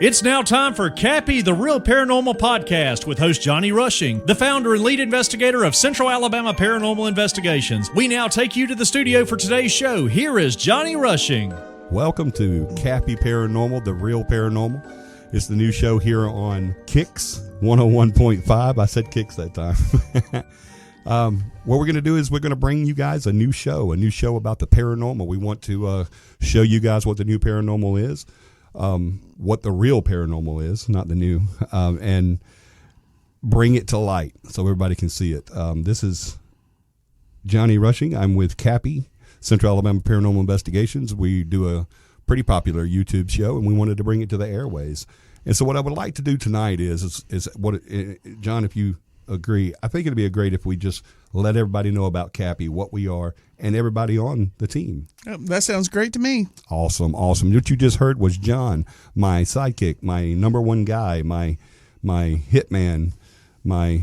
It's now time for CAPI, the Real Paranormal Podcast, with host Johnny Rushing, the founder and lead investigator of Central Alabama Paranormal Investigations. We now take you to the studio for today's show. Here is Johnny Rushing. Welcome to CAPI Paranormal, the Real Paranormal. It's the new show here on Kicks 101.5. I said Kicks that time. What we're going to do is we're going to bring you guys a new show about the paranormal. We want to show you guys what the new paranormal is. What the real paranormal is, not the new, and bring it to light so everybody can see it. This is Johnny Rushing. I'm with CAPI, Central Alabama Paranormal Investigations. We do a pretty popular YouTube show, and we wanted to bring it to the airways. And so what I would like to do tonight is what, John, if you agree, I think it'd be great if we just let everybody know about CAPI, what we are, and everybody on the team. Oh, that sounds great to me. Awesome. What you just heard was John, my sidekick, my number one guy, my hitman, my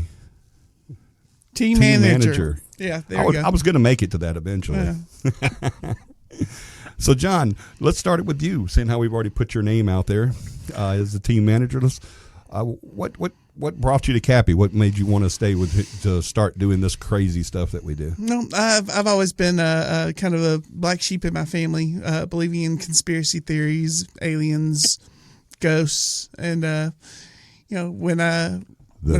team manager. Yeah, there you go. I was going to make it to that eventually. Yeah. So, John, let's start it with you, seeing how we've already put your name out there as the team manager. What brought you to CAPI? What made you want to stay to start doing this crazy stuff that we do? No, I've always been kind of a black sheep in my family, believing in conspiracy theories, aliens, ghosts, and when the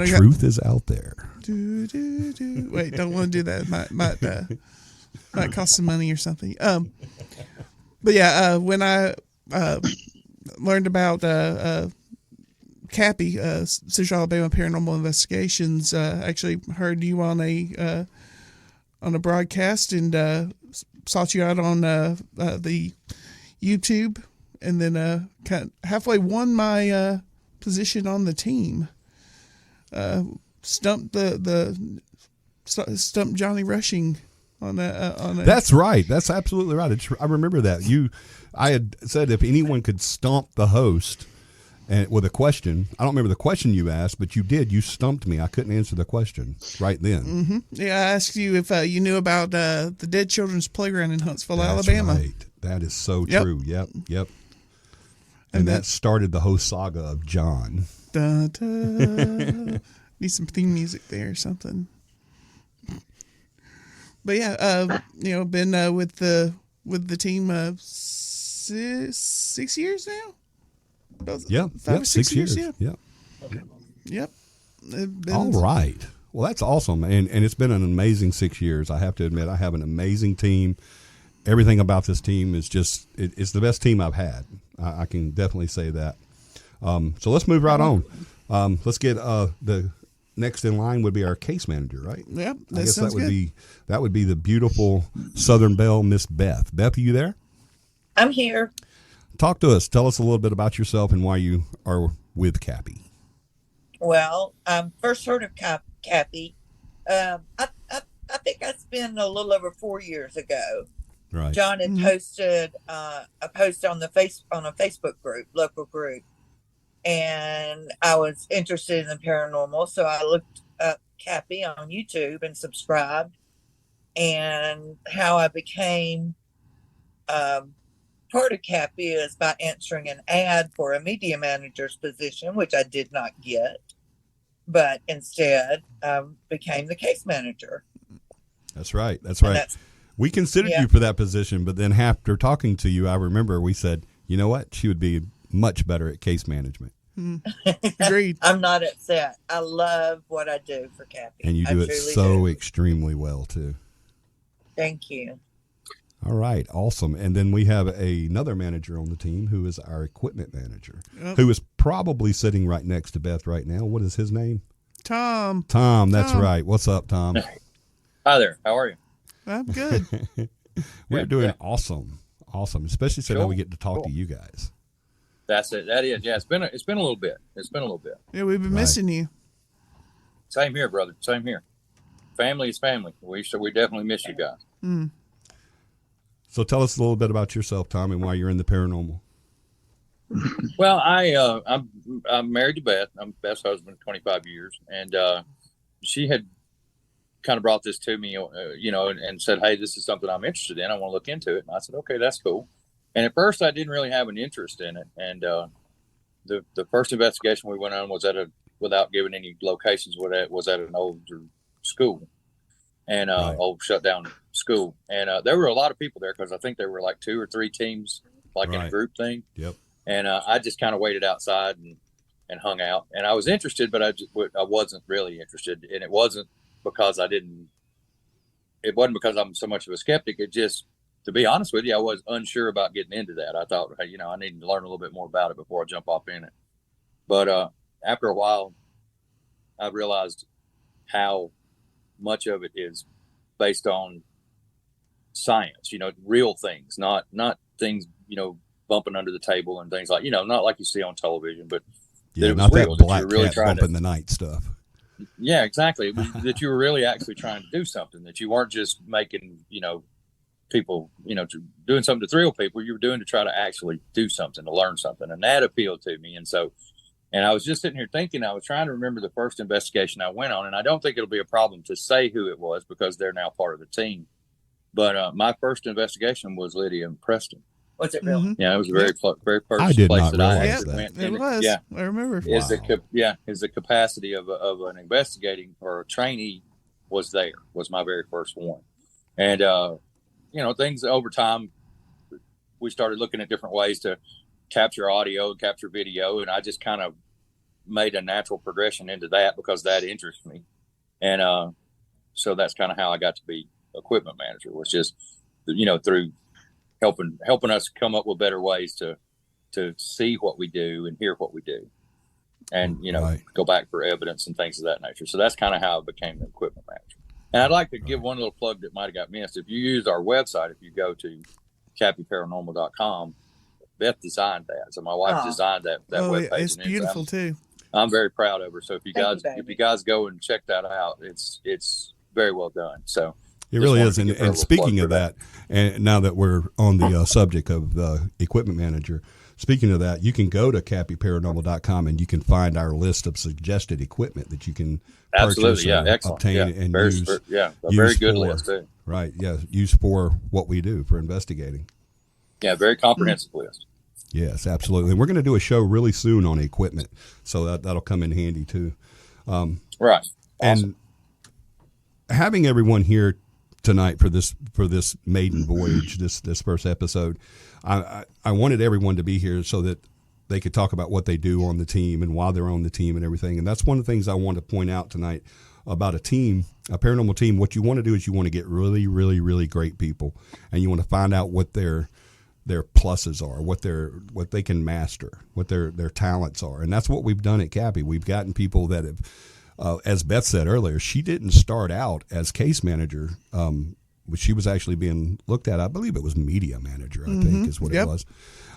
truth is out there. Wait, don't want to do that. Might cost some money or something. But yeah, when I learned about CAPI, Central Alabama Paranormal Investigations, actually heard you on a broadcast and sought you out on the YouTube, and then kind of halfway won my position on the team. Stumped Johnny Rushing on that. That's right. That's absolutely right. I remember that. I had said if anyone could stomp the host. And with a question, I don't remember the question you asked, but you did. You stumped me. I couldn't answer the question right then. Mm-hmm. Yeah, I asked you if you knew about the Dead Children's Playground in Huntsville, That's Alabama. Right. That is so true. Yep. And that started the whole saga of John. Need some theme music there or something. But yeah, been with the team 6 years now. Yeah, 5 or 6 years. Yeah. Yep. All right. Well, that's awesome, and it's been an amazing 6 years. I have to admit, I have an amazing team. Everything about this team is just it's the best team I've had. I can definitely say that. So let's move right on. Let's get the next in line would be our case manager, right? Yep. I guess that would be the beautiful Southern Belle, Miss Beth. Beth, are you there? I'm here. Talk to us. Tell us a little bit about yourself and why you are with CAPI. Well, first heard of CAPI. I think it's been a little over 4 years ago. Right. John had posted a post on a Facebook group, local group, and I was interested in the paranormal, so I looked up CAPI on YouTube and subscribed. And how I became part of CAPI is by answering an ad for a media manager's position, which I did not get, but instead became the case manager. That's right. We considered you for that position, but then after talking to you, I remember we said, you know what? She would be much better at case management. Agreed. I'm not upset. I love what I do for CAPI. And you do it so extremely well, too. Thank you. All right, awesome. And then we have another manager on the team who is our equipment manager, who is probably sitting right next to Beth right now. What is his name? Tom. That's right. What's up, Tom? Hi there. How are you? I'm good. We're doing awesome, especially so now we get to talk to you guys. That's it. That is. Yeah, it's been a little bit. Yeah, we've been missing you. Same here, brother. Same here. Family is family. We definitely miss you guys. Mm. So tell us a little bit about yourself, Tom, and why you're in the paranormal. Well, I'm married to Beth. I'm Beth's husband, 25 years, and she had kind of brought this to me, and said, "Hey, this is something I'm interested in. I want to look into it." And I said, "Okay, that's cool." And at first, I didn't really have an interest in it, and the first investigation we went on was without giving any locations, was at an older school, and old shut down school. And there were a lot of people there because I think there were like 2 or 3 teams, like in a group thing. Yep. And I just kind of waited outside and hung out. And I was interested, but I wasn't really interested. And it wasn't because I'm so much of a skeptic. It just, to be honest with you, I was unsure about getting into that. I thought, hey, I needed to learn a little bit more about it before I jump off in it. But after a while, I realized how much of it is based on science, real things, not things, bumping under the table and things like, not like you see on television, but not that black cat bumping the night stuff. Yeah, exactly. That you were really actually trying to do something, that you weren't just making, people, doing something to thrill people. You were doing to try to actually do something, to learn something. And that appealed to me. And I was just sitting here thinking, I was trying to remember the first investigation I went on. And I don't think it'll be a problem to say who it was because they're now part of the team. But my first investigation was Lydia and Preston. Was it really? Yeah, it was a very first I did place not that I realize actually that. went. It was. Yeah, I remember. Is the capacity of an investigating or a trainee was my very first one. And, things over time, we started looking at different ways to capture audio, capture video. And I just kind of made a natural progression into that because that interests me. And so that's kind of how I got to be equipment manager, was just, through helping us come up with better ways to see what we do and hear what we do, and go back for evidence and things of that nature. So that's kind of how I became the equipment manager. And I'd like to give one little plug that might have got missed. If you use our website, if you go to capiparanormal.com, Beth designed that. So my wife designed that webpage. It's beautiful too. I'm very proud of her. So if you guys go and check that out, it's very well done. So it really is. And speaking of that, and now that we're on the subject of equipment manager, speaking of that, you can go to capiparanormal.com and you can find our list of suggested equipment that you can purchase, obtain, and use. A very good list too. Right. Yeah. Use for what we do for investigating. Yeah. Very comprehensive list. Yes, absolutely. And we're going to do a show really soon on equipment, so that'll come in handy too. Right. Awesome. And having everyone here tonight for this maiden voyage, this first episode, I wanted everyone to be here so that they could talk about what they do on the team and why they're on the team and everything. And that's one of the things I want to point out tonight about a team, a paranormal team. What you want to do is you want to get really, really, really great people, and you want to find out what their pluses are, what they can master, what their talents are. And that's what we've done at CAPI. We've gotten people that have, as Beth said earlier, she didn't start out as case manager. She was actually being looked at, I believe it was media manager, I think is what it was.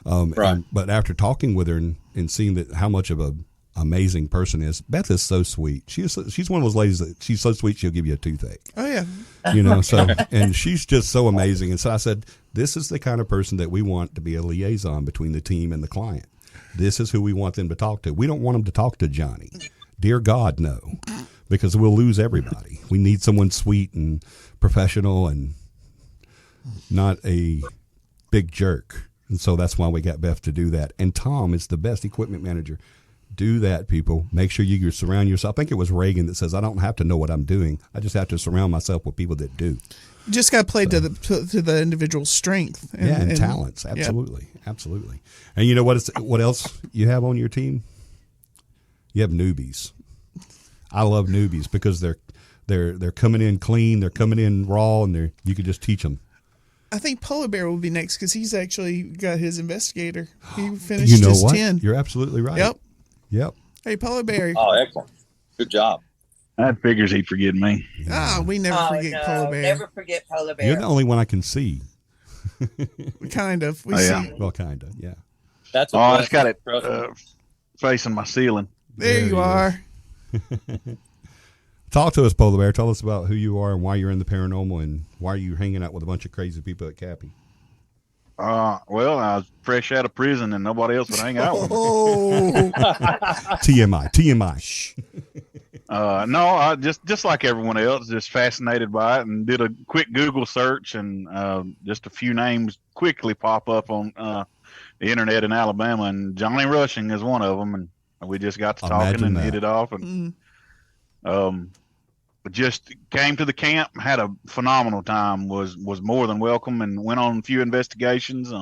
Right. But after talking with her and seeing that how much of a amazing person is, Beth is so sweet. She's one of those ladies that she's so sweet she'll give you a toothache. Oh yeah. So and she's just so amazing. And so I said, this is the kind of person that we want to be a liaison between the team and the client. This is who we want them to talk to. We don't want them to talk to Johnny. Dear God, no, because we'll lose everybody. We need someone sweet and professional and not a big jerk. And so that's why we got Beth to do that. And Tom is the best equipment manager. Do that, people. Make sure you surround yourself. I think it was Reagan that says, I don't have to know what I'm doing. I just have to surround myself with people that do. You just got to play to the individual's strength. And talents. Absolutely. Yeah. Absolutely. And you know what else you have on your team? You have newbies. I love newbies because they're coming in clean. They're coming in raw, and you can just teach them. I think Polar Bear will be next because he's actually got his investigator. He finished his 10. You're absolutely right. Yep. Hey, Polar Bear. Oh, excellent. Good job. I figures he'd forget me. We never forget Polar Bear. Never forget Polar Bear. You're the only one I can see. Kind of. Yeah. Well, kind of, yeah. That's I just got it facing my ceiling. There you are. Talk to us, Polar Bear. Tell us about who you are and why you're in the paranormal and why you're hanging out with a bunch of crazy people at CAPI. Well, I was fresh out of prison and nobody else would hang out with me. TMI. Shh. No, I just like everyone else, just fascinated by it and did a quick Google search and just a few names quickly pop up on the internet in Alabama, and Johnny Rushing is one of them. And we just got to talking Imagine and that. hit it off, and just came to the camp, had a phenomenal time, was more than welcome, and went on a few investigations,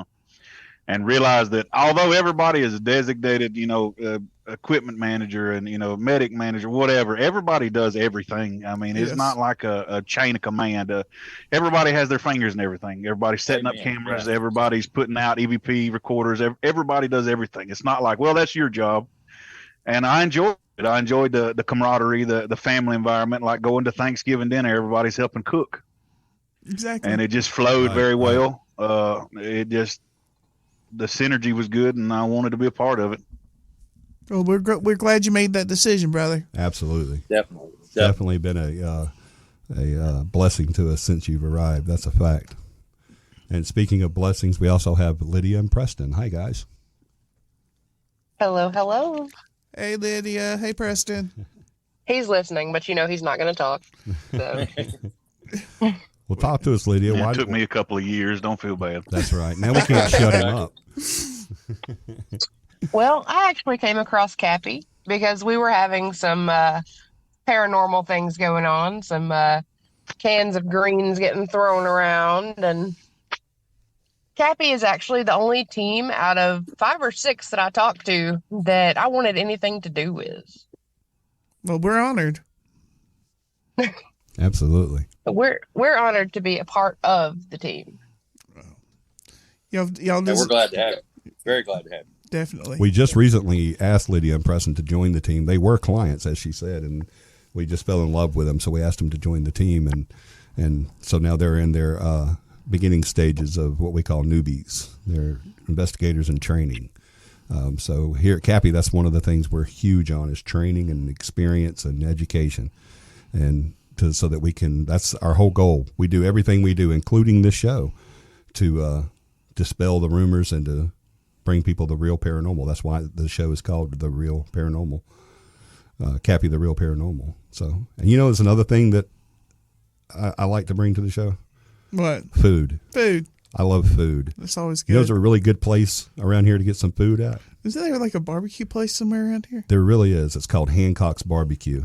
and realized that although everybody is a designated, equipment manager and, medic manager, whatever, everybody does everything. I mean, it's not like a chain of command. Everybody has their fingers in everything. Everybody's setting up cameras. Yeah. Everybody's putting out EVP recorders. Everybody does everything. It's not like, well, that's your job. And I enjoyed it. I enjoyed the camaraderie, the family environment, like going to Thanksgiving dinner, everybody's helping cook. Exactly. And it just flowed very well. The synergy was good, and I wanted to be a part of it. Well, we're glad you made that decision, brother. Absolutely. Definitely been a blessing to us since you've arrived. That's a fact. And speaking of blessings, we also have Lydia and Preston. Hi, guys. Hello. Hey, Lydia. Hey, Preston. He's listening, but he's not going to talk. So. Well, talk to us, Lydia. It took me a couple of years. Don't feel bad. That's right. Now we can't shut him up. Well, I actually came across CAPI because we were having some paranormal things going on, some cans of greens getting thrown around, and CAPI is actually the only team out of 5 or 6 that I talked to that I wanted anything to do with. Well, we're honored. Absolutely. We're honored to be a part of the team. Y'all we're glad to have it. Very glad to have it. Definitely. We just recently asked Lydia and Preston to join the team. They were clients, as she said, and we just fell in love with them. So we asked them to join the team, and so now they're in their beginning stages of what we call newbies. They're investigators in training. So here at CAPI, that's one of the things we're huge on is training and experience and education, and so that we can. That's our whole goal. We do everything we do, including this show, to dispel the rumors and to bring people the real paranormal. That's why the show is called The Real Paranormal. CAPI, The Real Paranormal. So, and there's another thing that I like to bring to the show. What? Food. I love food. That's always good. There's a really good place around here to get some food at. Isn't there like a barbecue place somewhere around here? There really is. It's called Hancock's Barbecue.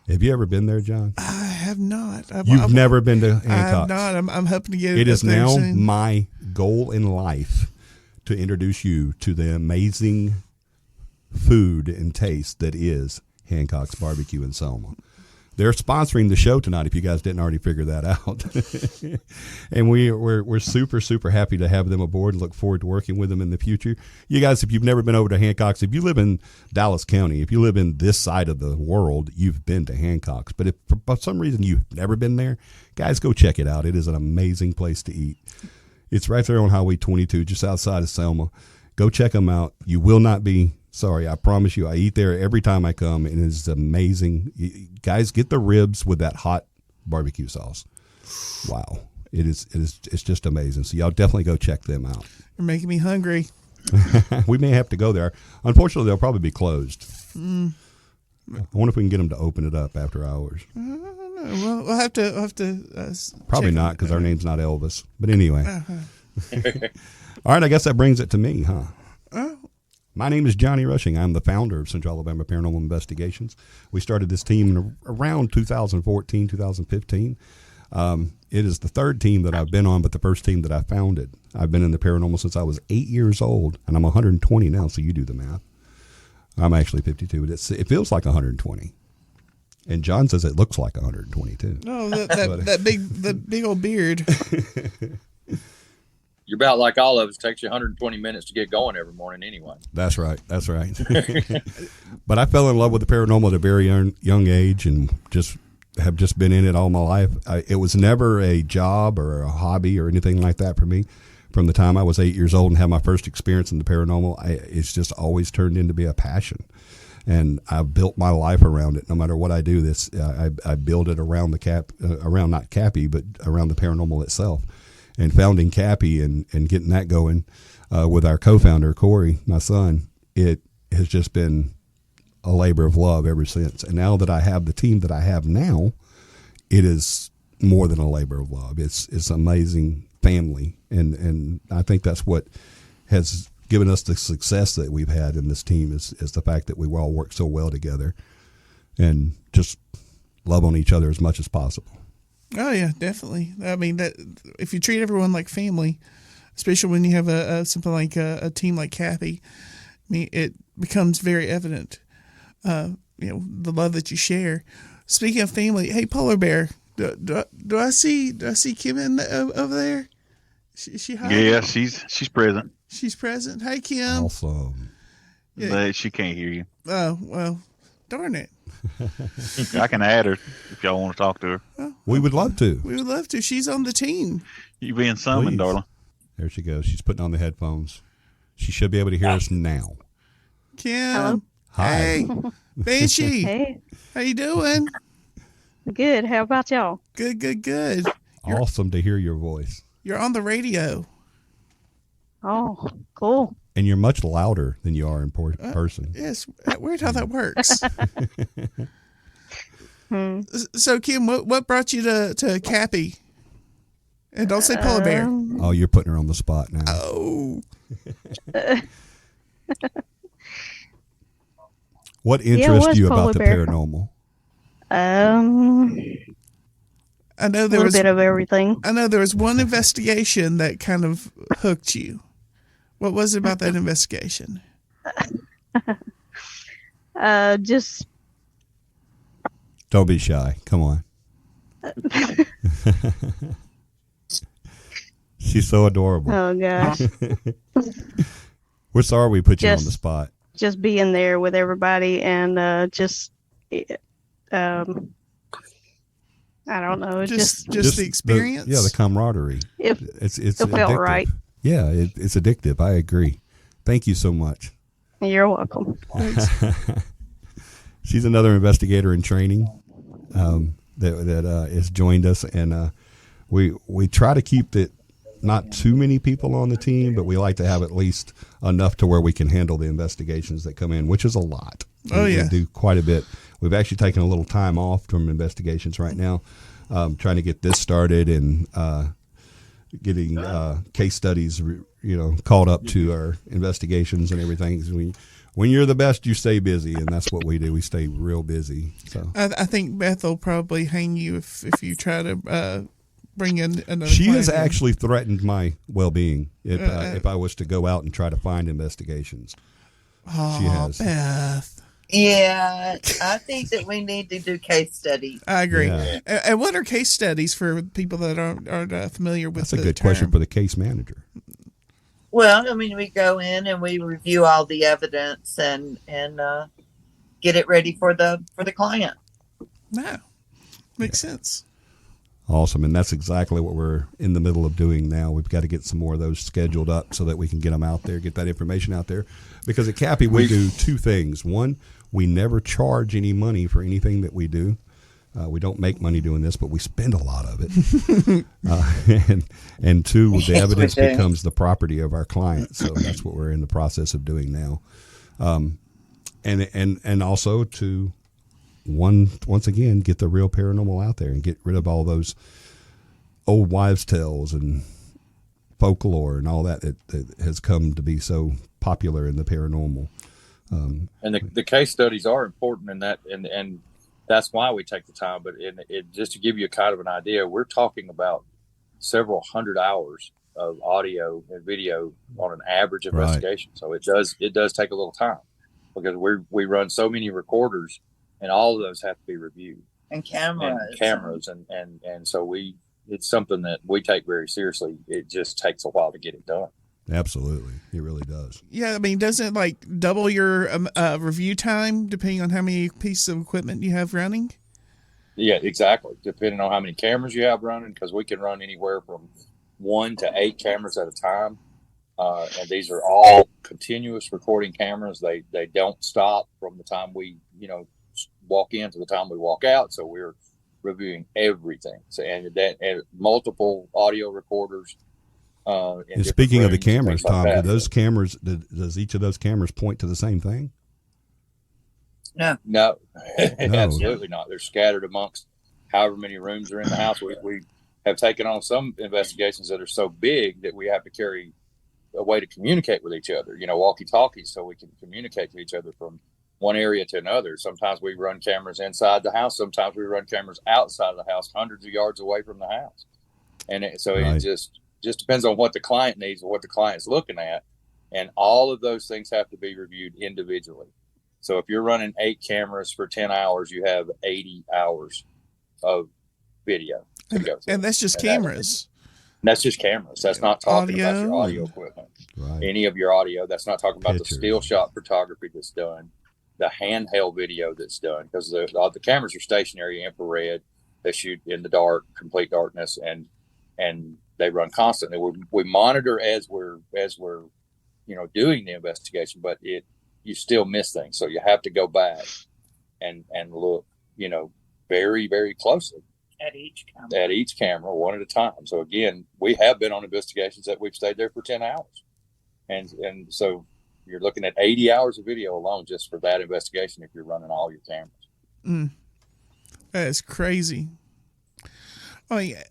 Have you ever been there, John? I have not. You've never been to Hancock's? I have not. I'm hoping to get it. It is now soon. My goal in life to introduce you to the amazing food and taste that is Hancock's Barbecue in Selma. They're sponsoring the show tonight, if you guys didn't already figure that out. And we're super, super happy to have them aboard and look forward to working with them in the future. You guys, if you've never been over to Hancock's, if you live in Dallas County, if you live in this side of the world, you've been to Hancock's. But if for some reason you've never been there, guys, go check it out. It is an amazing place to eat. It's right there on Highway 22, just outside of Selma. Go check them out. You will not be sorry. I promise you. I eat there every time I come, and it's amazing. Guys, get the ribs with that hot barbecue sauce. Wow. It's just amazing. So y'all definitely go check them out. You're making me hungry. We may have to go there. Unfortunately, they'll probably be closed. I wonder if we can get them to open it up after hours. I don't know. Well, we'll have to. Probably not, because our name's not Elvis. But anyway. All right, I guess that brings it to me, huh? My name is Johnny Rushing. I'm the founder of Central Alabama Paranormal Investigations. We started this team in around 2014, 2015. It is the third team that I've been on, but the first team that I founded. I've been in the paranormal since I was 8 years old, and I'm 120 now, so you do the math. I'm actually 52, but it feels like 120. And John says it looks like 122. No, that big old beard. You're about like all of us. It takes you 120 minutes to get going every morning anyway. That's right. But I fell in love with the paranormal at a very young age and have just been in it all my life. It was never a job or a hobby or anything like that for me. From the time I was 8 years old and had my first experience in the paranormal, it's just always turned into be a passion. And I've built my life around it. No matter what I do, I build it around around not CAPI, but around the paranormal itself. And founding CAPI and getting that going with our co-founder, Corey, my son, it has just been a labor of love ever since. And now that I have the team that I have now, it is more than a labor of love. It's amazing family. And I think that's what has given us the success that we've had in this team is the fact that we all work so well together and just love on each other as much as possible. Oh yeah, definitely. I mean, that if you treat everyone like family, especially when you have something like a team like CAPI, I mean, it becomes very evident. The love that you share. Speaking of family, hey Polar Bear, do I see Kim over there? She hiding? Yeah, she's present. She's present. Hey Kim. Awesome. Yeah. But she can't hear you. Oh well, darn it. I can add her if y'all want to talk to her. Well, We would love to. we would love to. She's on the team. You being summoned, Please. darling. There she goes. She's putting on the headphones. She should be able to hear us now. Kim. Hello. Hi. Hey, Banshee. Hey, How you doing? good. How about y'all? Good. Awesome to hear your voice. You're on the radio. Oh, cool. And you're much louder than you are in person. Yes. Weird how that works. Hmm. So, Kim, what brought you to CAPI? And don't say Polar Bear. Oh, you're putting her on the spot now. Oh. What Yeah, it interests was you Polar about the Bear. paranormal? I know A there little was bit of everything. I know there was one investigation that kind of hooked you. What was it about that investigation? Just Don't be shy. Come on. She's so adorable. oh gosh, We're sorry we put you on the Just- spot. just being there with everybody and just I don't know, Just just the experience? The camaraderie. if It's it felt addictive. right. Yeah, it's addictive. I agree. Thank you so much. You're welcome. She's another investigator in training that has joined us, and we try to keep it not too many people on the team, but we like to have at least enough to where we can handle the investigations that come in, which is a lot. Oh, yeah. We do quite a bit. We've actually taken a little time off from investigations right now, trying to get this started and getting case studies, called up to our investigations and everything. When you're the best, you stay busy, and that's what we do. We stay real busy. So I think Beth will probably hang you if you try to bring in another she has client in. actually threatened my well-being if I was to go out and try to find investigations. Oh, she has. Beth. Yeah, I think that we need to do case studies. I agree. Yeah. And what are case studies for people that aren't familiar with That's a the good term? question for the case manager. Well, I mean, we go in and we review all the evidence and get it ready for the client. No. Makes sense. Awesome, and that's exactly what we're in the middle of doing now. We've got to get some more of those scheduled up so that we can get them out there, get that information out there. Because at CAPI, we do two things. One, we never charge any money for anything that we do. We don't make money doing this, but we spend a lot of it. And two, the Yes, evidence we do. becomes the property of our client. So that's what we're in the process of doing now. And also to once again get the real paranormal out there and get rid of all those old wives' tales and folklore and all that has come to be so popular in the paranormal. And the case studies are important in that, and that's why we take the time. But just to give you a kind of an idea, we're talking about several hundred hours of audio and video on an average investigation. So it does take a little time because we run so many recorders, and all of those have to be reviewed. And cameras. And so it's something that we take very seriously. It just takes a while to get it done. Absolutely. It really does. Yeah, I mean, doesn't it like double your review time depending on how many pieces of equipment you have running? Yeah, exactly. Depending on how many cameras you have running, because we can run anywhere from 1 to 8 cameras at a time. And these are all continuous recording cameras. They don't stop from the time we, walk in to the time we walk out. So we're reviewing everything. So, and multiple audio recorders. And speaking of the cameras, Tom, like does each of those cameras point to the same thing? No. Absolutely not. They're scattered amongst however many rooms are in the house. We have taken on some investigations that are so big that we have to carry a way to communicate with each other, walkie talkies, so we can communicate to each other from one area to another. Sometimes we run cameras inside the house. Sometimes we run cameras outside of the house, hundreds of yards away from the house. And it just depends on what the client needs or what the client's looking at. And all of those things have to be reviewed individually. So if you're running 8 cameras for 10 hours, you have 80 hours of video to go through. And that's just cameras. That's just cameras. That's not talking about your audio and equipment. Right. Any of your audio. That's not talking about Pictures. the still shot photography that's done, the handheld video that's done, because the cameras are stationary, infrared. They shoot in the dark, complete darkness, and they run constantly. We monitor as we're doing the investigation, but you still miss things, so you have to go back and look very, very closely At each camera, one at a time. So again, we have been on investigations that we've stayed there for 10 hours, and so you're looking at 80 hours of video alone just for that investigation if you're running all your cameras. That is crazy. Oh, yeah.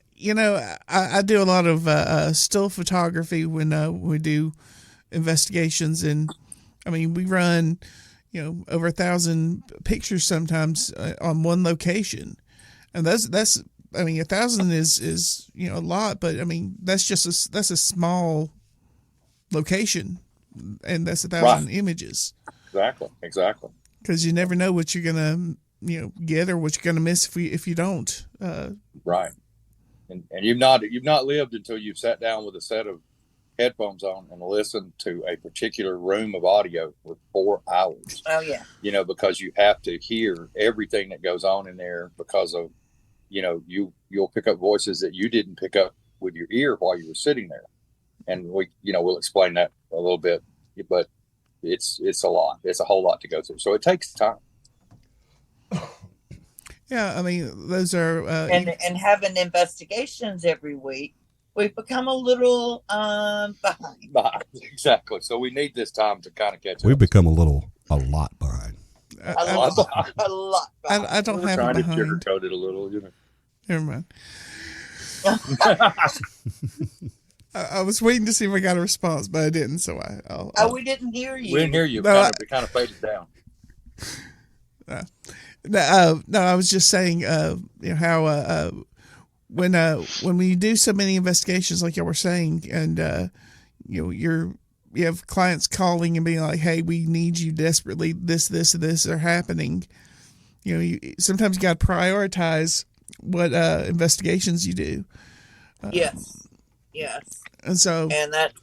I do a lot of still photography when we do investigations, and I mean, we run, over 1,000 pictures sometimes on one location, and that's 1,000 is a lot, but I mean, that's a small location, and that's 1,000 images. Exactly. Because you never know what you're gonna get or what you're gonna miss if you don't. Right. And you've not lived until you've sat down with a set of headphones on and listened to a particular room of audio for 4 hours. Oh yeah. Because you have to hear everything that goes on in there, because of you'll pick up voices that you didn't pick up with your ear while you were sitting there. And we'll explain that a little bit, but it's a lot. It's a whole lot to go through. So it takes time. Yeah, I mean, those are and having investigations every week, we've become a little behind. Exactly. So we need this time to kind of catch up. We've become a lot behind. A lot behind. I don't We're have trying it to behind. sugarcoat it a little. Never mind. I was waiting to see if I got a response, but I didn't. So we didn't hear you. We didn't hear you. No, It kind of faded down. No, I was just saying, how when we do so many investigations, like you were saying, and you have clients calling and being like, "Hey, we need you desperately. This, and this are happening." Sometimes you got to prioritize what investigations you do. Yes. And so, and that,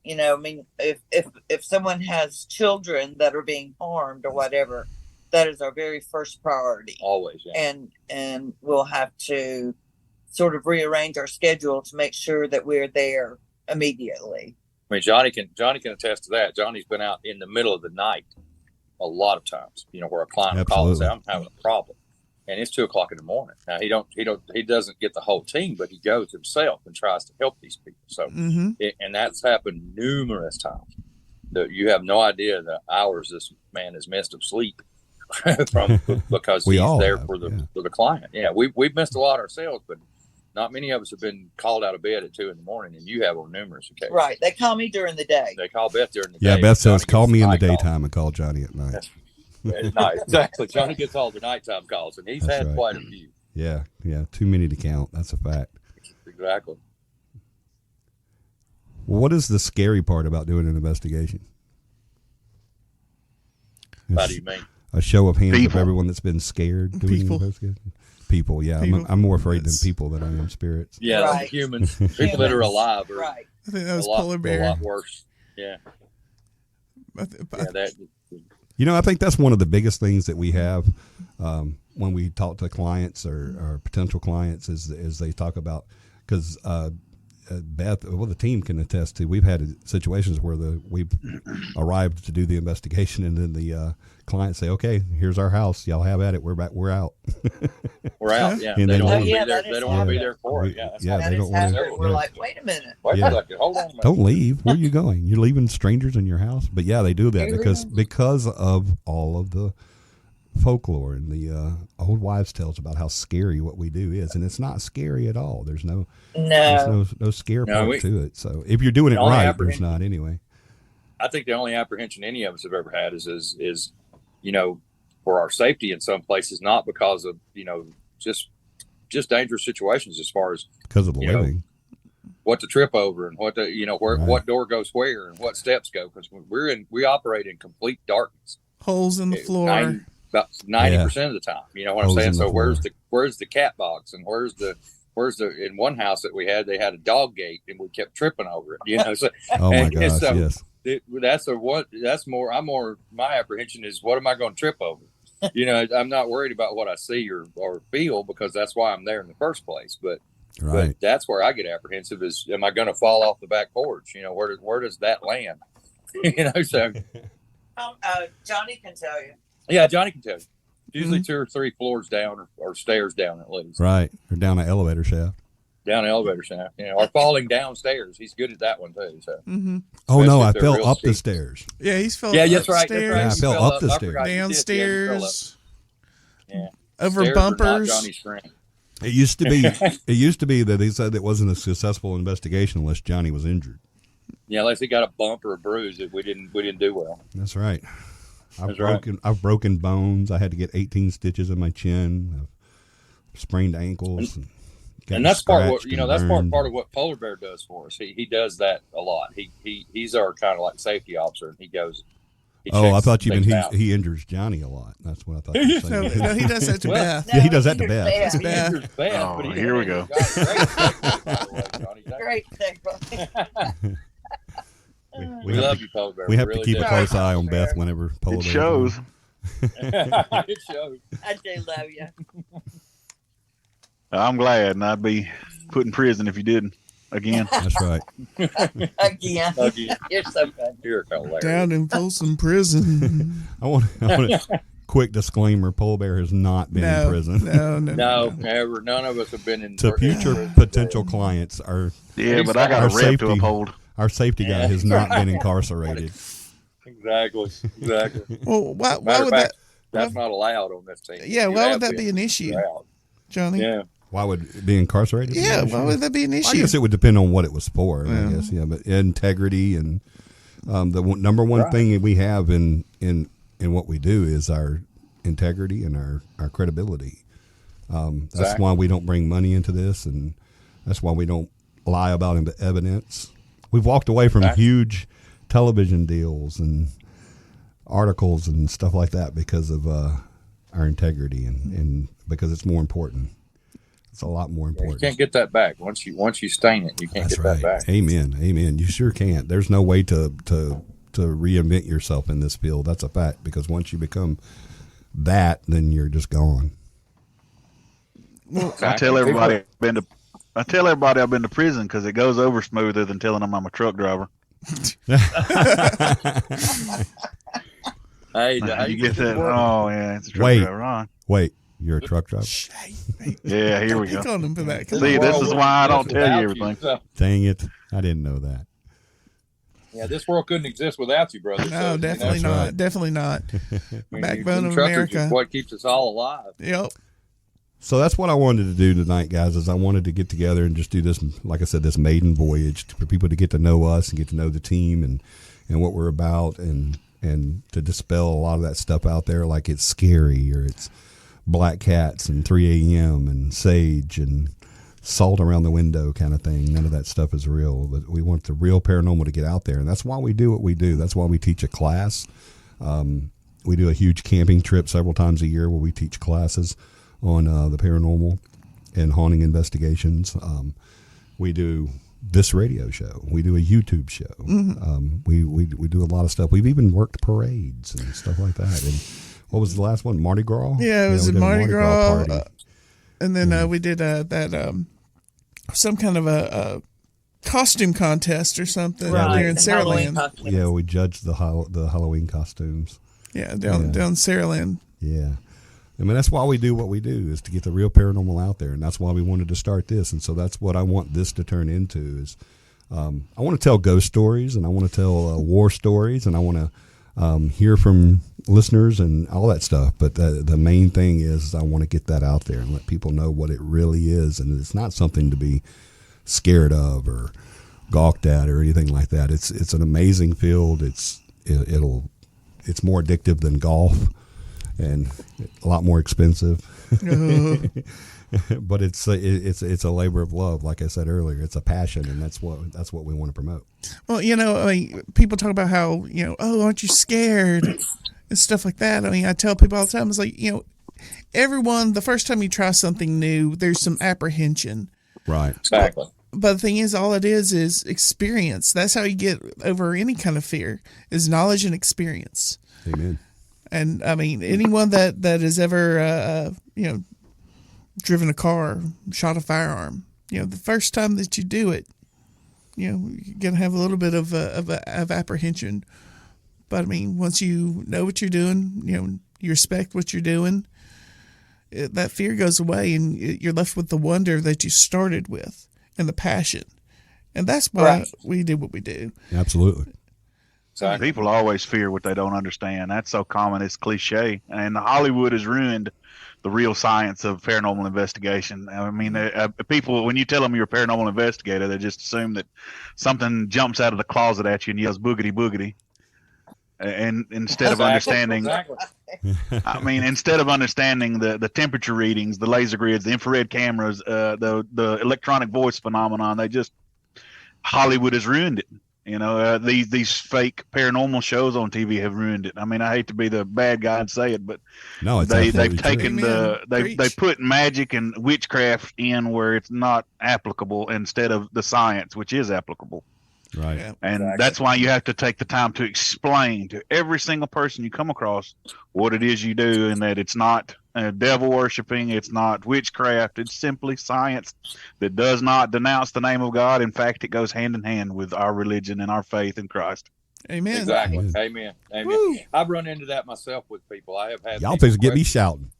if someone has children that are being harmed or whatever, that is our very first priority. Always, yeah. And we'll have to sort of rearrange our schedule to make sure that we're there immediately. I mean, Johnny can attest to that. Johnny's been out in the middle of the night a lot of times, where a client will call and say, "I'm having a problem," and it's 2:00 in the morning. Now he doesn't get the whole team, but he goes himself and tries to help these people. So, and that's happened numerous times. You have no idea the hours this man has missed of sleep because he's there for the client. Yeah, we've missed a lot ourselves, but not many of us have been called out of bed at 2 a.m, and you have on numerous occasions. Right. They call me during the day. They call Beth during the day. Yeah, Beth says, "Call me in the night daytime and call Johnny at night." At night, exactly. Johnny gets all the nighttime calls, and he's had quite a few. Yeah, too many to count. That's a fact. Exactly. What is the scary part about doing an investigation? How do you mean? A show of hands of everyone that's been scared doing People. an investigation. People, yeah. People. I'm more afraid than people than I am spirits. Yeah, Right. humans. People that are alive are Right. I think that was a polar bear. lot worse. Yeah. That. I think that's one of the biggest things that we have when we talk to clients or potential clients is they talk about, because Beth, the team can attest to, we've had situations where we've arrived to do the investigation, and then the clients say, "Okay, here's our house. Y'all have at it. We're back. We're out." We're out. Yeah. And They they don't want to leave. be there. They don't want to be there for it. Yeah. They don't want to. We're like, wait a minute. Wait a second. Hold on a minute. Don't leave. Where are you going? You're leaving strangers in your house? But yeah, they do that because of all of the folklore and the old wives' tales about how scary what we do is, and it's not scary at all. There's no scare part to it. So if you're doing it right, there's not anyway. I think the only apprehension any of us have ever had is for our safety in some places, not because of just dangerous situations as far as because of the living. What to trip over and what to what door goes where and what steps go, because we operate in complete darkness, holes in the floor about 90% of the time. You know what I'm saying? So where's the cat box and where's the in one house that we had, they had a dog gate and we kept tripping over it. So, oh my gosh, yes. My apprehension is, what am I going to trip over? I'm not worried about what I see or feel, because that's why I'm there in the first place. But that's where I get apprehensive is, am I going to fall off the back porch? Where does that land? So Johnny can tell you. Yeah, Johnny can tell you. Usually 2 or 3 floors down or stairs down at least. Right. Or down an elevator shaft. Down an elevator shaft. Or falling downstairs. He's good at that one too. So. Oh no, I fell up the stairs. Yeah, he's fell. Yeah, that's right. Yeah, I fell up the stairs. Downstairs. Yeah. Over Stairs bumpers. Johnny's strength. It used to be. It used to be that he said it wasn't a successful investigation unless Johnny was injured. Yeah, unless he got a bump or a bruise, we didn't do well. That's right. I've broken bones. I had to get 18 stitches in my chin. I've sprained ankles. And that's part of what part of what Polar Bear does for us. He does that a lot. He's our kind of like safety officer, and he goes. I thought you meant he injures Johnny a lot. That's what I thought you were saying. No, he does that to Beth. Yeah, he does that to Beth. It's Beth. Oh, here we go. Great thing. We love you, Polar Bear. We have to keep a close eye on Beth whenever Polar Bear. It shows. It shows. I do love you. I'm glad, and I'd be put in prison if you didn't. Again. That's right. Again. You're so good. You're hilarious. Down in Folsom Prison. I want a quick disclaimer: Polar Bear has not been in prison. No, never. None of us have been in. To future potential clients are. Yeah, but I got a rep to uphold. Our safety guy has not been incarcerated. Exactly. Well, why would that? That's not allowed on this team. Yeah, why would that be an issue, Johnny? Yeah. Why would it be incarcerated? Yeah, why would that be an issue? I guess it would depend on what it was for. Yeah. I guess, but integrity and the number one thing we have in what we do is our integrity and our credibility. That's why we don't bring money into this, and that's why we don't lie about evidence. We've walked away from huge television deals and articles and stuff like that because of our integrity and because it's more important. It's a lot more important. You can't get that back once you stain it. You can't get that back. Amen. You sure can't. There's no way to reinvent yourself in this field. That's a fact, because once you become that, then you're just gone. Well, I tell everybody I've been to prison because it goes over smoother than telling them I'm a truck driver. Hey, you get that? Oh yeah, it's a truck driver. Ron. Wait, you're a truck driver? Yeah, here we go. On him for that. See, this is why I don't tell you everything. Dang it, I didn't know that. Yeah, this world couldn't exist without you, brother. No, definitely not. Right. Definitely not. Backbone of America. Is what keeps us all alive. Yep. So that's what I wanted to do tonight, guys, is I wanted to get together and just do this, like I said, this maiden voyage for people to get to know us and get to know the team and what we're about and to dispel a lot of that stuff out there, like it's scary or it's black cats and 3 a.m. and sage and salt around the window kind of thing. None of that stuff is real, but we want the real paranormal to get out there, and that's why we do what we do. That's why we teach a class. We do a huge camping trip several times a year where we teach classes on the paranormal and haunting investigations. We do this radio show. We do a YouTube show. We do a lot of stuff. We've even worked parades and stuff like that. And what was the last one? Mardi Gras? Yeah, it was a Mardi Gras party. And then we did some kind of a costume contest or something there in Saraland. Yeah, we judged the Halloween costumes. Yeah, down in Saraland. Yeah. I mean, that's why we do what we do, is to get the real paranormal out there, and that's why we wanted to start this. And so that's what I want this to turn into is I want to tell ghost stories, and I want to tell war stories, and I want to hear from listeners and all that stuff. But the main thing is I want to get that out there and let people know what it really is. And it's not something to be scared of or gawked at or anything like that. It's an amazing field. It's more addictive than golf and a lot more expensive. But it's a labor of love, like I said earlier. It's a passion, and that's what we want to promote. Well, I mean, people talk about how, oh, aren't you scared and stuff like that. I mean, I tell people all the time, it's like, everyone, the first time you try something new, there's some apprehension. Right. Exactly. But the thing is, all it is experience. That's how you get over any kind of fear, is knowledge and experience. Amen. And I mean, anyone that has ever, driven a car, shot a firearm, the first time that you do it, you're going to have a little bit of apprehension. But I mean, once you know what you're doing, you respect what you're doing, that fear goes away and you're left with the wonder that you started with and the passion. And that's why we do what we do. Absolutely. Exactly. People always fear what they don't understand. That's so common. It's cliche. And Hollywood has ruined the real science of paranormal investigation. I mean, people, when you tell them you're a paranormal investigator, they just assume that something jumps out of the closet at you and yells boogity boogity. And instead of understanding, I mean, instead of understanding the temperature readings, the laser grids, the infrared cameras, the electronic voice phenomenon, Hollywood has ruined it. These fake paranormal shows on TV have ruined it. I mean, I hate to be the bad guy and say it, but no, they've taken they put magic and witchcraft in where it's not applicable instead of the science, which is applicable. Right. Yeah, and that's why you have to take the time to explain to every single person you come across what it is you do, and that it's not devil worshiping, it's not witchcraft, it's simply science that does not denounce the name of God. In fact, it goes hand in hand with our religion and our faith in Christ. Amen. Exactly. Amen. Woo. I've run into that myself with people. I have had y'all people get me shouting.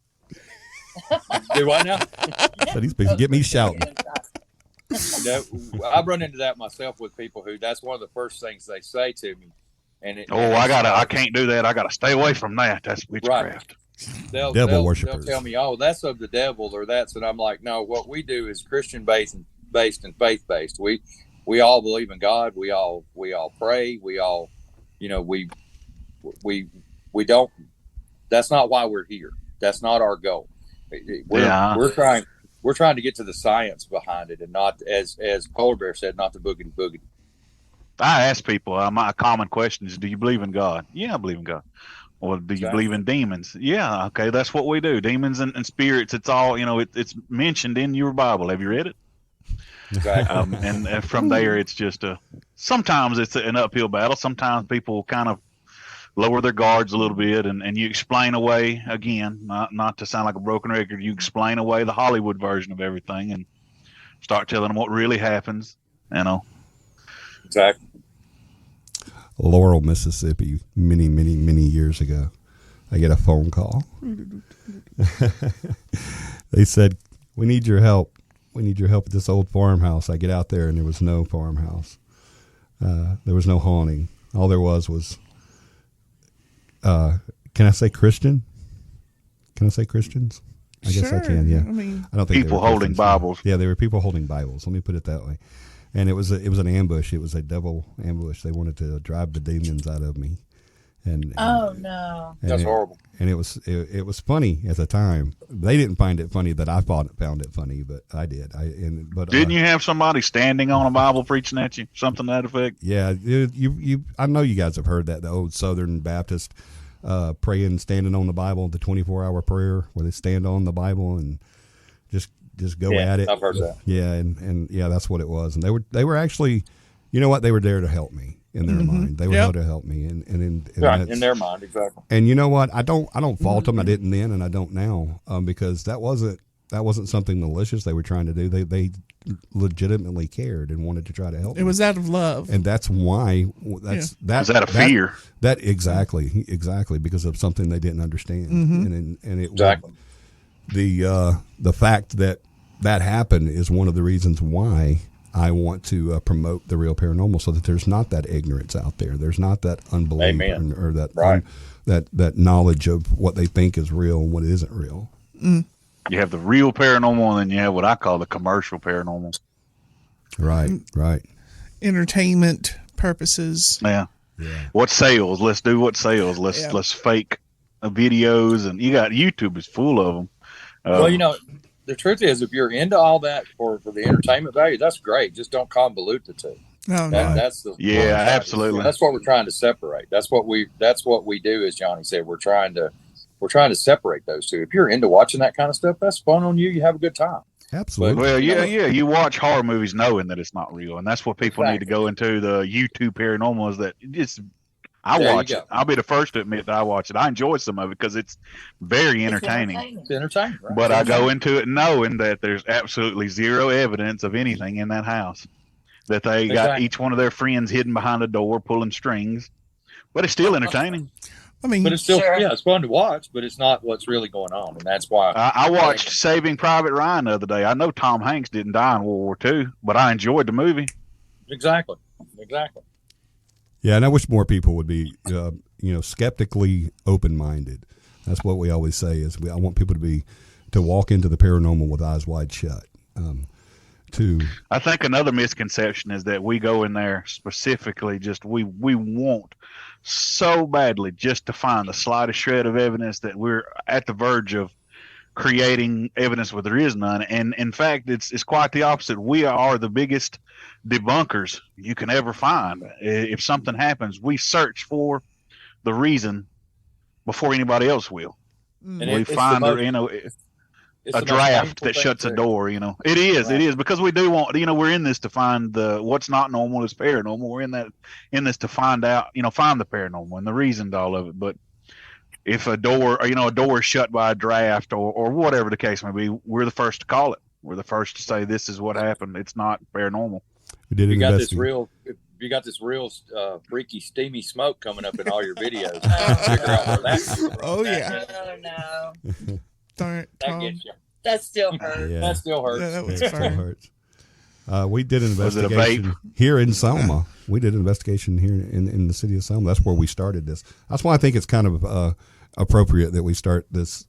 Do I now? So these people get me shouting. I've run into that myself with people who that's one of the first things they say to me. I can't do that. I gotta stay away from that. That's witchcraft. Right. Devil worshippers. They'll tell me, "Oh, that's of the devil," or that's, and I'm like, "No, what we do is Christian based and faith based. We all believe in God. We all pray. We all, we don't. That's not why we're here. That's not our goal. We're trying to get to the science behind it, and not, as Polar Bear said, not the boogity boogity." I ask people, my common question is, do you believe in God? Yeah, I believe in God. Or do you believe in demons? Yeah, okay, that's what we do. Demons and spirits, it's all, it's mentioned in your Bible. Have you read it? Exactly. And from there, it's just sometimes it's an uphill battle. Sometimes people kind of lower their guards a little bit, and you explain away, again, not to sound like a broken record, you explain away the Hollywood version of everything and start telling them what really happens, Exactly. Laurel, Mississippi, many, many, many years ago, I get a phone call. They said, we need your help. We need your help at this old farmhouse. I get out there, and there was no farmhouse. There was no haunting. All there was can I say Christian? Can I say Christians? I guess I can. Yeah. I don't think people holding Bibles. Yeah, they were people holding Bibles. Let me put it that way. And it was an ambush. It was a devil ambush. They wanted to drive the demons out of me. And oh no, that's horrible. And it was funny at the time. They didn't find it funny that I found it funny, but I did. Didn't you have somebody standing on a Bible preaching at you? Something to that effect? Yeah, you. I know you guys have heard that, the old Southern Baptist praying, standing on the Bible, the 24-hour prayer where they stand on the Bible and just go at it. I've heard that. Yeah, and yeah, that's what it was. And they were actually, you know what? They were there to help me in their mind. They were there to help me, and in their mind, exactly. And you know what? I don't fault them. I didn't then, and I don't now, because that wasn't something malicious they were trying to do. They legitimately cared and wanted to try to help. It was out of love, and that's why. That's was out of fear. That exactly because of something they didn't understand, and it exactly. The fact that happened is one of the reasons why I want to promote the real paranormal so that there's not that ignorance out there. There's not that unbelief or that Right. that knowledge of what they think is real and what isn't real. Mm. You have the real paranormal, and then you have what I call the commercial paranormal. Right, right. Entertainment purposes. Yeah. What sales? Let's do what sales. Let's fake videos, and you got YouTube is full of them. Well, the truth is, if you're into all that for the entertainment value, that's great. Just don't convolute the two. No, That's the absolutely. That's what we're trying to separate. That's what we do, as Johnny said. We're trying to separate those two. If you're into watching that kind of stuff, that's fun on you. You have a good time. Absolutely. Well, you watch horror movies knowing that it's not real, and that's what people need to go into. The YouTube paranormal is that I watch it. I'll be the first to admit that I watch it. I enjoy some of it because it's very entertaining. It's entertaining, right? But I go into it knowing that there's absolutely zero evidence of anything in that house. That they got each one of their friends hidden behind a door pulling strings, but it's still entertaining. I mean, but it's still it's fun to watch, but it's not what's really going on, and that's why I watched Saving Private Ryan the other day. I know Tom Hanks didn't die in World War II, but I enjoyed the movie. Exactly. Yeah, and I wish more people would be, skeptically open-minded. That's what we always say. I want people to walk into the paranormal with eyes wide shut. I think another misconception is that we go in there specifically we want so badly just to find the slightest shred of evidence that we're at the verge of creating evidence where there is none. And in fact, it's quite the opposite. We are the biggest debunkers you can ever find. If something happens, we search for the reason before anybody else will. And we find a draft that shuts a door. It is because we do want. We're in this to find what's not normal is paranormal. We're in this to find out. Find the paranormal and the reason to all of it. But if a door is shut by a draft or whatever the case may be, we're the first to call it. We're the first to say this is what happened. It's not paranormal. You got this real freaky steamy smoke coming up in all your videos. Figure out where that's Oh yeah. No. Darn it, Tom. That gets you. That still hurts. Yeah. That still hurts. Yeah, that was It fun. still hurts. We did an Was it a investigation here in Selma. We did an investigation here in the city of Selma. That's where we started this. That's why I think it's kind of appropriate that we start the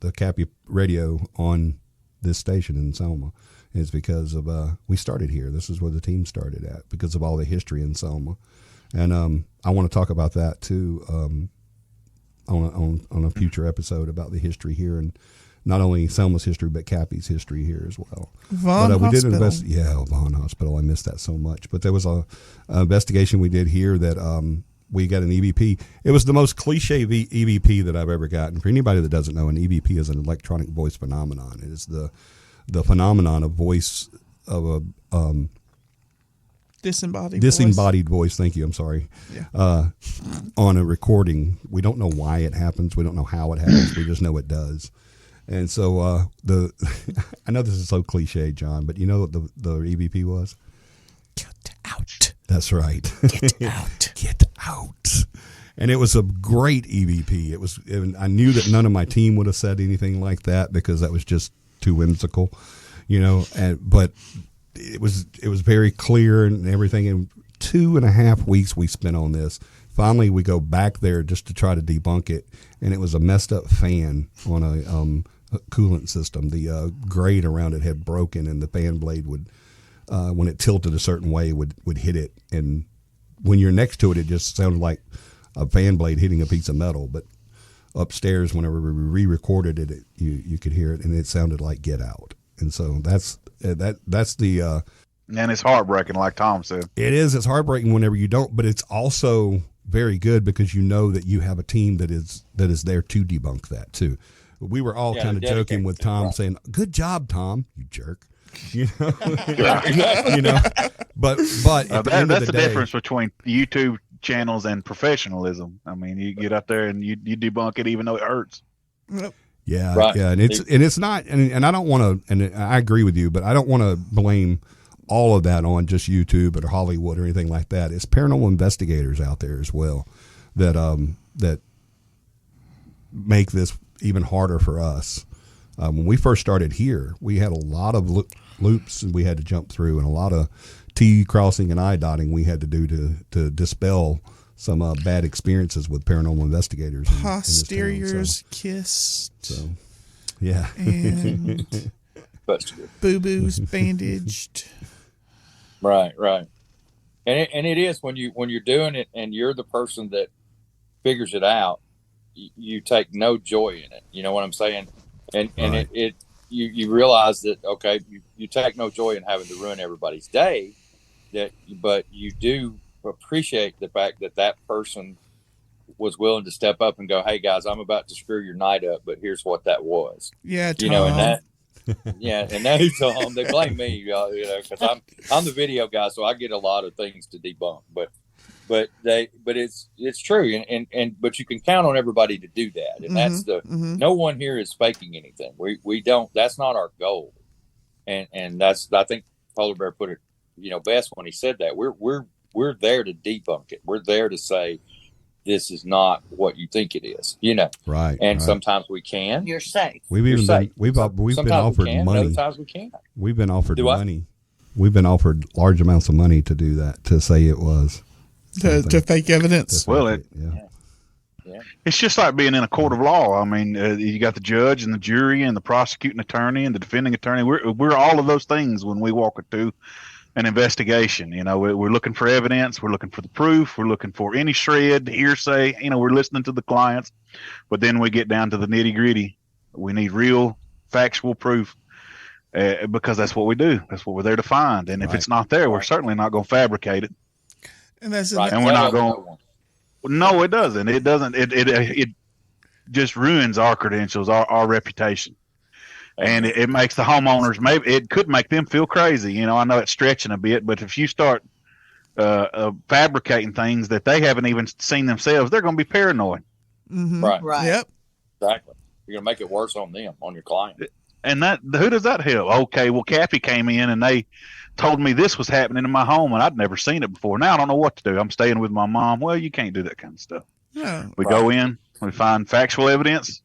CAPI radio on this station in Selma. Is because of we started here. This is where the team started at because of all the history in Selma, and I want to talk about that too on a future episode about the history here and not only Selma's history but CAPI's history here as well. Vaughn we did Hospital. Vaughn Hospital. I missed that so much. But there was a investigation we did here that we got an EVP. It was the most cliche EVP that I've ever gotten. For anybody that doesn't know, an EVP is an electronic voice phenomenon. It is the phenomenon of voice of a disembodied voice. Thank you. I'm sorry. Yeah. On a recording, we don't know why it happens. We don't know how it happens. We just know it does. And so I know this is so cliche, John, but you know what the EVP was? Get out. That's right. Get out. Get out. And it was a great EVP. I knew that none of my team would have said anything like that because that was just too whimsical, but it was very clear and everything. And 2.5 weeks we spent on this. Finally, we go back there just to try to debunk it, and it was a messed up fan on a coolant system. The grate around it had broken, and the fan blade would, when it tilted a certain way, would hit it. And when you're next to it, it just sounded like a fan blade hitting a piece of metal, but upstairs, whenever we re-recorded it, you could hear it, and it sounded like "Get Out." And so that's the. And it's heartbreaking, like Tom said. It is. It's heartbreaking whenever you don't, but it's also very good because you know that you have a team that is there to debunk that too. We were all kind of joking with Tom, saying, "Good job, Tom, you jerk." But that's the difference between YouTube channels and professionalism. I mean, you get up there and you debunk it even though it hurts. Yeah, right. Yeah, and it's not, and I don't want to, and I agree with you, but I don't want to blame all of that on just YouTube or Hollywood or anything like that. It's paranormal investigators out there as well that make this even harder for us When we first started here, we had a lot of loops we had to jump through, and a lot of T crossing and I dotting we had to do to dispel some bad experiences with paranormal investigators. Posteriors kissed. So, yeah. And boo-boos bandaged. Right. And it is when you're doing it and you're the person that figures it out, you take no joy in it. You know what I'm saying? And right. You realize that, okay, you take no joy in having to ruin everybody's day, but you do appreciate the fact that person was willing to step up and go, hey guys, I'm about to screw your night up, but here's what that was. Yeah, Tom. You know, and that. Yeah, and now Tom, they blame me, you know, because I'm the video guy, so I get a lot of things to debunk. But it's true, and but you can count on everybody to do that, and that's no one here is faking anything. We don't. That's not our goal, and that's, I think Polar Bear put it, you know, best when he said that we're there to debunk it. We're there to say this is not what you think it is, you know. Right. And sometimes we can. You're safe. We've been offered money. Sometimes we can't. We've been offered money. We've been offered large amounts of money to do that, to say it was to fake evidence. It's just like being in a court of law. I mean, you got the judge and the jury and the prosecuting attorney and the defending attorney. We're all of those things when we walk through an investigation. You know, we're looking for evidence, we're looking for the proof, we're looking for any shred, hearsay. You know, we're listening to the clients, but then we get down to the nitty gritty. We need real factual proof, because that's what we do. That's what we're there to find. And if it's not there, we're certainly not going to fabricate it. And that's right. And we're not going. No, it doesn't. It doesn't. It just ruins our credentials, our reputation. And it makes the homeowners, maybe it could make them feel crazy. You know, I know it's stretching a bit, but if you start fabricating things that they haven't even seen themselves, they're going to be paranoid. Mm-hmm. Right. Yep. Exactly. You're going to make it worse on them, on your client. And who does that help? Okay, well, CAPI came in and they told me this was happening in my home and I'd never seen it before. Now I don't know what to do. I'm staying with my mom. Well, you can't do that kind of stuff. Yeah. We go in, we find factual evidence,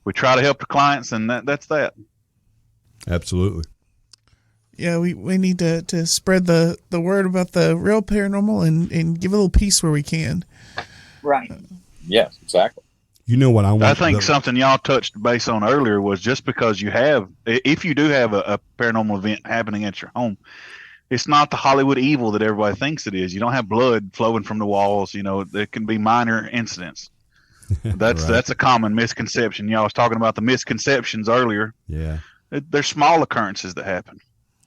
we try to help the clients, and that's that. Absolutely. Yeah, we need to spread the word about the real paranormal and give a little peace where we can. Right. Yes, exactly. You know what I want? I think something y'all touched base on earlier was just because if you do have a paranormal event happening at your home, it's not the Hollywood evil that everybody thinks it is. You don't have blood flowing from the walls. You know, there can be minor incidents. That's a common misconception. Y'all was talking about the misconceptions earlier. Yeah. There's small occurrences that happen.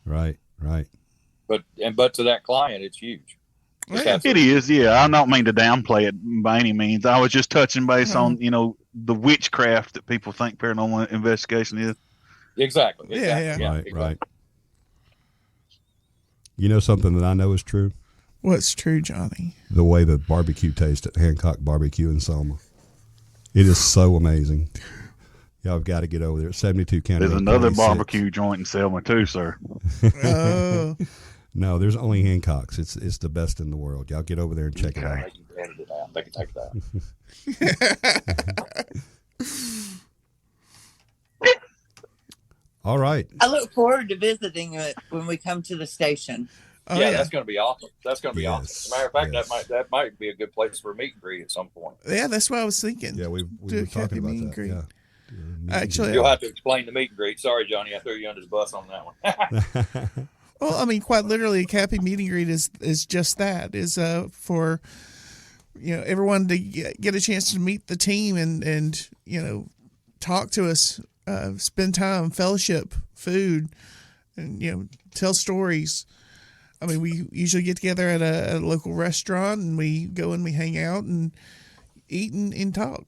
Right. But to that client, it's huge. It is, yeah. I don't mean to downplay it by any means. I was just touching base on, you know, the witchcraft that people think paranormal investigation is. Exactly. Yeah. Right. You know something that I know is true? What's true, Johnny? The way the barbecue tastes at Hancock Barbecue in Selma. It is so amazing. Y'all have got to get over there. 72 County. There's another barbecue joint in Selma too, sir. Oh. No, there's only Hancock's. It's the best in the world. Y'all get over there and check it out. They can take that. All right. I look forward to visiting it when we come to the station. Oh, yeah, that's going to be awesome. That's going to be awesome. As a matter of fact, that might be a good place for a meet and greet at some point. Yeah, that's what I was thinking. Yeah, we were talking about that. Yeah. Actually, you'll have to explain the meet and greet. Sorry, Johnny, I threw you under the bus on that one. Well, I mean, quite literally, a CAPI meet and greet is just that. Is for everyone to get a chance to meet the team and talk to us, spend time, fellowship, food, and tell stories. I mean, we usually get together at a local restaurant and we go and we hang out and eat and talk.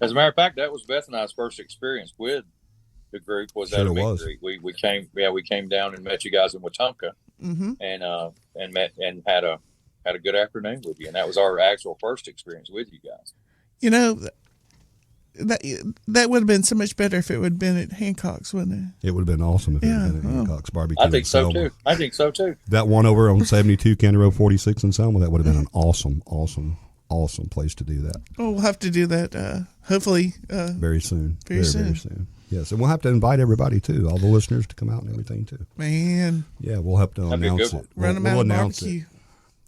As a matter of fact, that was Beth and I's first experience with the group was at a meet and greet. We came down and met you guys in Wetumpka, and met and had a good afternoon with you, and that was our actual first experience with you guys. That would have been so much better if it would have been at Hancock's, wouldn't it? It would have been awesome if it had been at Hancock's Barbecue. I think so too. That one over on 72 County Road 46 in Selma, that would have been an awesome place to do that. Oh, we'll have to do that hopefully very soon. Very soon. Yes, and we'll have to invite everybody too, all the listeners to come out and everything too. Man, Yeah, we'll have to That'd be a announce good one. it. run them We'll out of announce barbecue. it.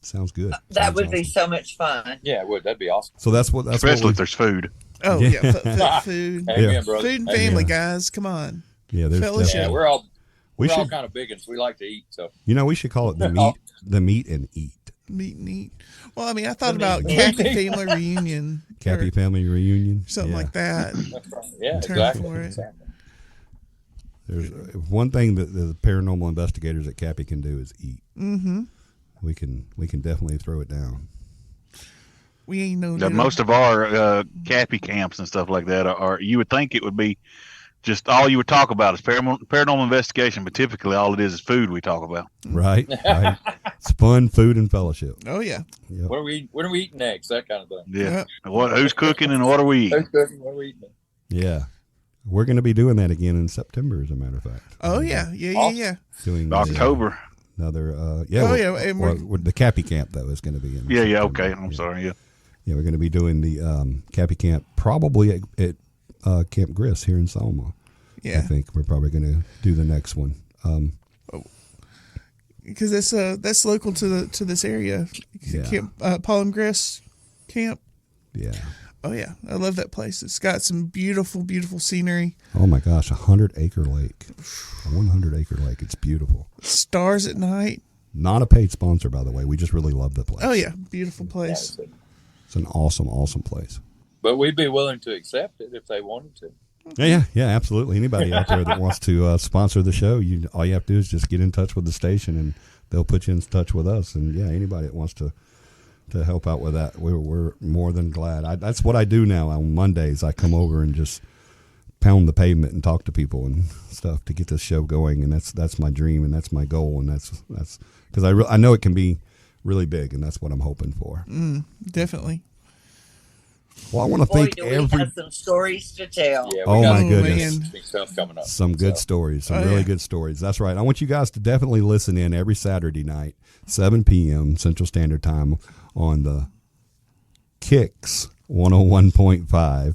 Sounds good. That Sounds would be awesome. so much fun. Yeah, it would. That'd be awesome. So that's what Especially if there's food. Oh Yeah. yeah, food, Amen, Yeah. brother. food and Amen. family, guys. Come on. yeah. There's Fellowship. Yeah, definitely- we're all we we're all should. kind of big ones. We like to eat. So We should call it the meet and eat. Meet and eat. Well, I mean, I thought The about meet and Cappy family reunion. Cappy or family reunion. something Yeah. like that. yeah, Term exactly. for it. Exactly. There's one thing that the paranormal investigators at Cappy can do is eat. Mm-hmm. We can definitely throw it down. We ain't no. That dinner. most of our CAPI camps and stuff like that are, you would think it would be just all you would talk about is paranormal investigation, but typically all it is food we talk about. Right. Right. It's fun, food, and fellowship. Oh yeah. Yep. When are we eating next? That kind of thing. Yeah. Who's cooking and what are we eating? Who's cooking? What are we eating? Yeah. We're going to be doing that again in September, as a matter of fact. Oh yeah. Yeah. Awesome. Yeah. Doing October. another. Oh, yeah, and we're- the Cappy camp though is going to be in. Yeah, yeah, September. okay. I'm sorry. Yeah. Yeah, we're going to be doing the Cappy camp probably at Camp Gris here in Selma. I Yeah. think we're probably going to do the next one. Because that's local to this area. Yeah. Camp, Paul and Gris camp. Yeah. Oh yeah, I love that place. It's got some beautiful, beautiful scenery. Oh my gosh, 100-acre lake. A 100-acre lake. It's beautiful. Stars at night. Not a paid sponsor, by the way. We just really love the place. Oh yeah, beautiful place. It's an awesome, awesome place. But we'd be willing to accept it if they wanted to. Yeah, absolutely. Anybody out there that wants to sponsor the show, all you have to do is just get in touch with the station, and they'll put you in touch with us. And yeah, anybody that wants to help out with that, we're more than glad. That's what I do now. On Mondays, I come over and just pound the pavement and talk to people and stuff to get this show going. And that's my dream, and that's my goal, and that's because I know it can be really big, and that's what I'm hoping for. Definitely. Well, I want to Boy, thank do we have some stories to tell. Yeah, Oh, got my goodness. some stuff coming up. Some good stories, some Oh, really yeah. good stories. That's right. I want you guys to definitely listen in every Saturday night, 7 p.m. Central Standard Time on the Kicks 101.5.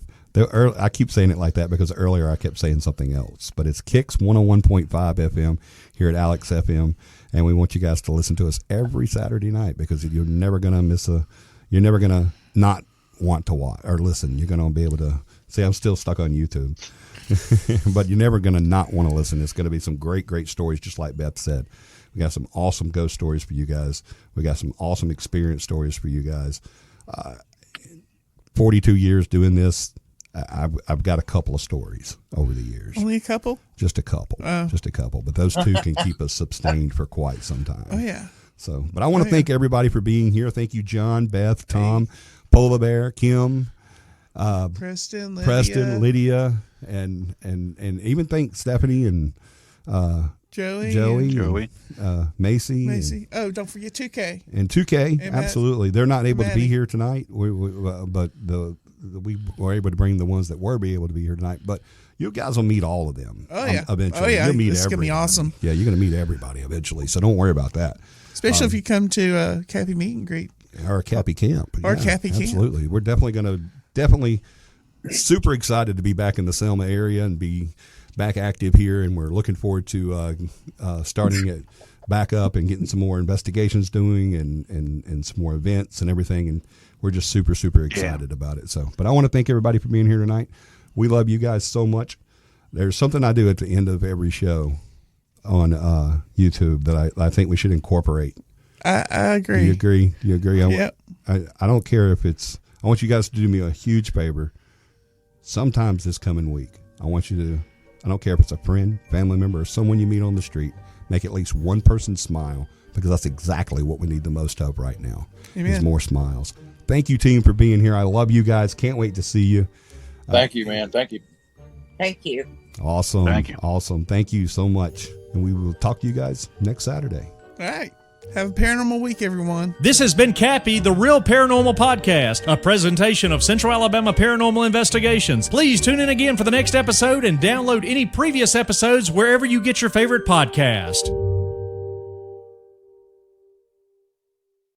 I keep saying it like that because earlier I kept saying something else, but it's Kicks 101.5 FM here at Alex FM, and we want you guys to listen to us every Saturday night because you're never going to you're never going to not want to watch or listen. You're going to be able to see. I'm still stuck on YouTube. But you're never going to not want to listen. It's going to be some great, great stories, just like Beth said. We got some awesome ghost stories for you guys. We got some awesome experience stories for you guys. 42 years doing this, I've got a couple of stories over the years. Only a couple. Just a couple. Just a couple. But those two can keep us sustained for quite some time. Oh yeah. So, but I want to thank everybody for being here. Thank you, John, Beth, Tom, Polar Bear, Kim, Preston, Lydia. Lydia, and even thank Stephanie and Joey. Macy. Macy. Oh, don't forget 2K. And 2K, And Matt- absolutely. They're not able to Maddie. be here tonight, but we were able to bring the ones that were able to be here tonight. But you guys will meet all of them. Oh yeah. Eventually. Oh yeah. You'll meet This is gonna be everyone. awesome. Yeah, you're going to meet everybody eventually. So don't worry about that. Especially if you come to Cappy meet and greet. Or Cappy Camp. Or Cappy Camp. Absolutely. We're definitely super excited to be back in the Selma area and be back active here. And we're looking forward to starting it back up and getting some more investigations doing and some more events and everything. And we're just super, super excited about it. So, but I want to thank everybody for being here tonight. We love you guys so much. There's something I do at the end of every show on YouTube that I think we should incorporate. I agree. You agree? You agree? Yep. I don't care if it's. I want you guys to do me a huge favor. Sometimes this coming week, I want you to. I don't care if it's a friend, family member, or someone you meet on the street. Make at least one person smile because that's exactly what we need the most of right now. Amen. Is more smiles. Thank you, team, for being here. I love you guys. Can't wait to see you. Thank you, man. Thank you. Thank you. Awesome. Thank you. Awesome. Thank you so much. And we will talk to you guys next Saturday. All right. Have a paranormal week, everyone. This has been CAPI, the Real Paranormal Podcast, a presentation of Central Alabama Paranormal Investigations. Please tune in again for the next episode and download any previous episodes wherever you get your favorite podcast.